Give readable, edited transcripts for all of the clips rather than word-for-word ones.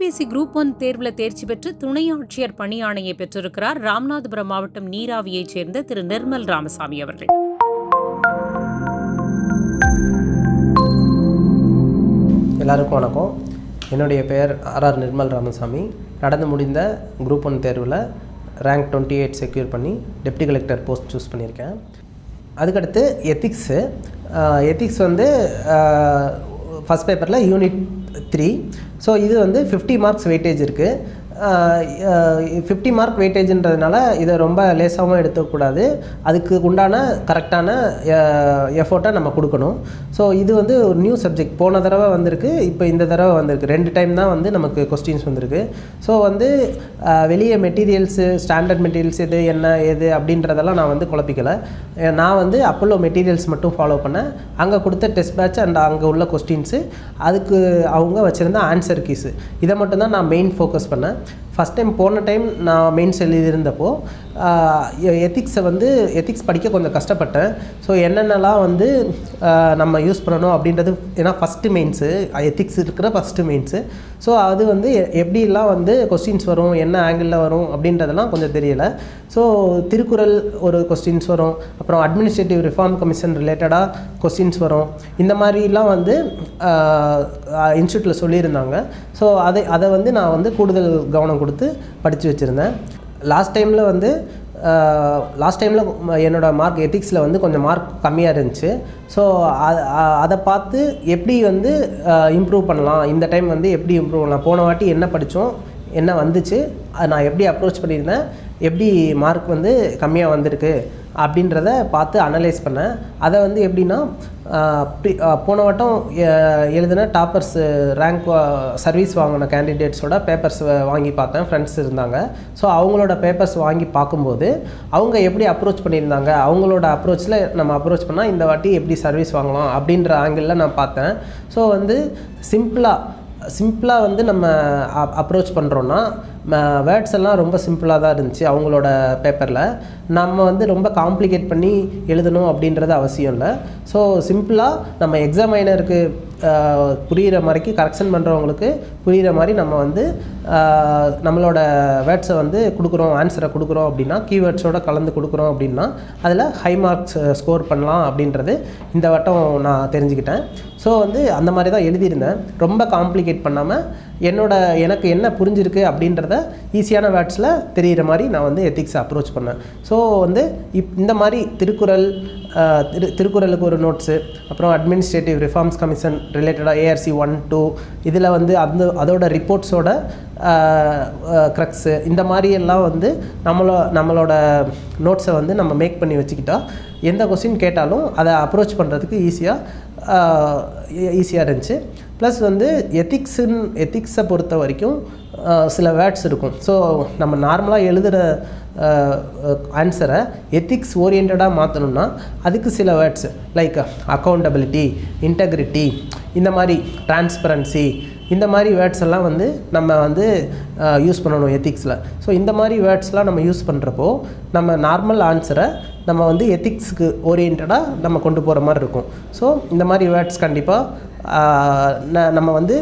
TNPSC group 1 தேர்வில் தேர்ச்சி பெற்று துணை ஆட்சியர் பணி ஆணையை பெற்றிருக்கிறார் ராமநாதபுரம் மாவட்டம் நீராவியைச் சேர்ந்த திரு நிர்மல் ராமசாமி அவர்கள். எல்லாருக்கும் வணக்கம். என்னுடைய பெயர் ஆர் நிர்மல் ராமசாமி. நடந்து முடிந்த குரூப் 1 தேர்வில் ரேங்க் 28 செக்யூர் பண்ணி டெப்டி கலெக்டர் போஸ்ட் சூஸ் பண்ணியிருக்கேன். அதுக்கடுத்து எத்திக்ஸ் வந்து ஃபஸ்ட் பேப்பரில் யூனிட் 3. ஸோ இது வந்து 50 மார்க்ஸ் வெயிட்டேஜ் இருக்குது. 50 மார்க் வெயிட்டேஜ்ன்றதுனால இதை ரொம்ப லேசாகவும் எடுத்துக்கூடாது. அதுக்கு உண்டான கரெக்டான எஃபோர்ட்டை நம்ம கொடுக்கணும். ஸோ இது வந்து ஒரு நியூ சப்ஜெக்ட். போன தடவை வந்திருக்கு, இப்போ இந்த தடவை வந்திருக்கு. 2 டைம் தான் வந்து நமக்கு கொஸ்டின்ஸ் வந்திருக்கு. ஸோ வந்து வெளியே மெட்டீரியல்ஸு, ஸ்டாண்டர்ட் மெட்டீரியல்ஸ் எது என்ன ஏது அப்படின்றதெல்லாம் நான் வந்து குழப்பிக்கலை. நான் வந்து அப்போலோ மெட்டீரியல்ஸ் மட்டும் ஃபாலோ பண்ணேன். அங்கே கொடுத்த டெஸ்ட் பேட்ச் அண்ட் அங்கே உள்ள கொஸ்டின்ஸு, அதுக்கு அவங்க வச்சுருந்த ஆன்சர் கீஸு, இதை மட்டும்தான் நான் மெயின் ஃபோக்கஸ் பண்ணேன். ஃபஸ்ட் டைம் போன டைம் நான் மெயின்ஸ் எழுதியிருந்தப்போ எத்திக்ஸ் படிக்க கொஞ்சம் கஷ்டப்பட்டேன். ஸோ என்னென்னலாம் வந்து நம்ம யூஸ் பண்ணணும் அப்படின்றது, ஏன்னா ஃபஸ்ட்டு மெயின்ஸு எத்திக்ஸ் இருக்கிற ஃபஸ்ட்டு மெயின்ஸு. ஸோ அது வந்து எப்படிலாம் வந்து கொஸ்டின்ஸ் வரும், என்ன ஆங்கிளில் வரும் அப்படின்றதெல்லாம் கொஞ்சம் தெரியலை. ஸோ திருக்குறள் ஒரு கொஸ்டின்ஸ் வரும், அப்புறம் அட்மினிஸ்ட்ரேட்டிவ் ரிஃபார்ம் கமிஷன் ரிலேட்டடாக கொஸ்டின்ஸ் வரும். இந்த மாதிரிலாம் வந்து இன்ஸ்டியூட்டில் சொல்லியிருந்தாங்க. ஸோ அதை வந்து நான் வந்து கூடுதல் கவனம் கொடுத்து படித்து வச்சுருந்தேன். லாஸ்ட் டைமில் என்னோடய மார்க் எத்திக்ஸில் வந்து கொஞ்சம் மார்க் கம்மியாக இருந்துச்சு. ஸோ அதை பார்த்து எப்படி வந்து இம்ப்ரூவ் பண்ணலாம், இந்த டைம் வந்து எப்படி இம்ப்ரூவ் பண்ணலாம், போன வாட்டி என்ன படித்தோம், என்ன வந்துச்சு, அதை நான் எப்படி அப்ரோச் பண்ணியிருந்தேன், எப்படி மார்க் வந்து கம்மியாக வந்திருக்கு அப்படின்றத பார்த்து அனலைஸ் பண்ணேன். அதை வந்து எப்படின்னா, போன வட்டம் எழுதின டாப்பர்ஸ் ரேங்க் சர்வீஸ் வாங்கின கேண்டிடேட்ஸோட பேப்பர்ஸ் வாங்கி பார்த்தேன். ஃப்ரெண்ட்ஸ் இருந்தாங்க. ஸோ அவங்களோட பேப்பர்ஸ் வாங்கி பார்க்கும்போது அவங்க எப்படி அப்ரோச் பண்ணியிருந்தாங்க, அவங்களோட அப்ரோச்சில் நம்ம அப்ரோச் பண்ணால் இந்த வாட்டி எப்படி சர்வீஸ் வாங்கலாம் அப்படின்ற ஆங்கிளில் நான் பார்த்தேன். ஸோ வந்து சிம்பிளாக வந்து நம்ம அப்ரோச் பண்ணுறோன்னா, வேர்ட்ஸ் எல்லாம் ரொம்ப சிம்பிளாக தான் இருந்துச்சு அவங்களோட பேப்பரில். நம்ம வந்து ரொம்ப காம்ப்ளிகேட் பண்ணி எழுதணும் அப்படின்றது அவசியம் இல்லை. ஸோ சிம்பிளாக நம்ம எக்ஸாமைனருக்கு புரிகிற மாதிரிக்கு, கரெக்ஷன் பண்ணுறவங்களுக்கு புரிகிற மாதிரி நம்ம வந்து நம்மளோட வேர்ட்ஸை வந்து கொடுக்குறோம், ஆன்சரை கொடுக்குறோம் அப்படின்னா, கீவேர்ட்ஸோடு கலந்து கொடுக்குறோம் அப்படின்னா அதில் ஹை மார்க்ஸ் ஸ்கோர் பண்ணலாம் அப்படின்றது இந்த வட்டம் நான் தெரிஞ்சுக்கிட்டேன். ஸோ வந்து அந்த மாதிரி தான் எழுதியிருந்தேன். ரொம்ப காம்ப்ளிகேட் பண்ணாமல் எனக்கு என்ன புரிஞ்சிருக்கு அப்படின்றத ஈஸியான வேர்ட்ஸில் தெரிகிற மாதிரி நான் வந்து எத்திக்ஸை அப்ரோச் பண்ணேன். ஸோ வந்து இந்த மாதிரி திருக்குறளுக்கு ஒரு நோட்ஸு, அப்புறம் அட்மினிஸ்ட்ரேட்டிவ் ரிஃபார்ம்ஸ் கமிஷன் ரிலேட்டடாக ARC 1, 2 இதில் வந்து அதோட ரிப்போர்ட்ஸோட க்ரக்ஸு, இந்த மாதிரி எல்லாம் வந்து நம்மளோட நோட்ஸை வந்து நம்ம மேக் பண்ணி வச்சுக்கிட்டா எந்த கொஸ்டின் கேட்டாலும் அதை அப்ரோச் பண்ணுறதுக்கு ஈஸியாக இருந்துச்சு. ப்ளஸ் வந்து எத்திக்ஸை பொறுத்த வரைக்கும் சில வேர்ட்ஸ் இருக்கும். ஸோ நம்ம நார்மலாக எழுதுகிற ஆன்சரை எத்திக்ஸ் ஓரியன்டாக மாற்றணும்னா அதுக்கு சில வேர்ட்ஸ் லைக் அக்கௌண்டபிலிட்டி, இன்டெகிரிட்டி, இந்த மாதிரி டிரான்ஸ்பரன்சி, இந்த மாதிரி வேர்ட்ஸ் எல்லாம் வந்து நம்ம வந்து யூஸ் பண்ணணும் எத்திக்ஸில். ஸோ இந்த மாதிரி வேர்ட்ஸ்லாம் நம்ம யூஸ் பண்ணுறப்போ நம்ம நார்மல் ஆன்சரை நம்ம வந்து எத்திக்ஸுக்கு ஓரியன்டாக நம்ம கொண்டு போகிற மாதிரி இருக்கும். ஸோ இந்த மாதிரி வேர்ட்ஸ் கண்டிப்பாக நம்ம வந்து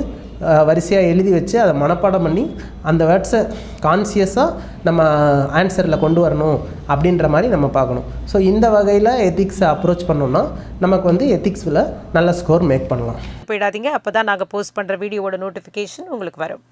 வரிசையாக எழுதி வச்சு அதை மனப்பாடம் பண்ணி அந்த வேர்ட்ஸை கான்சியஸாக நம்ம ஆன்சரில் கொண்டு வரணும் அப்படின்ற மாதிரி நம்ம பார்க்கணும். ஸோ இந்த வகையில் எத்திக்ஸை அப்ரோச் பண்ணோம்னா நமக்கு வந்து எத்திக்ஸில் நல்ல ஸ்கோர் மேக் பண்ணலாம். போயிடாதீங்க, அப்போ தான் நாங்கள் போஸ்ட் பண்ணுற வீடியோவோட நோட்டிஃபிகேஷன் உங்களுக்கு வரும்.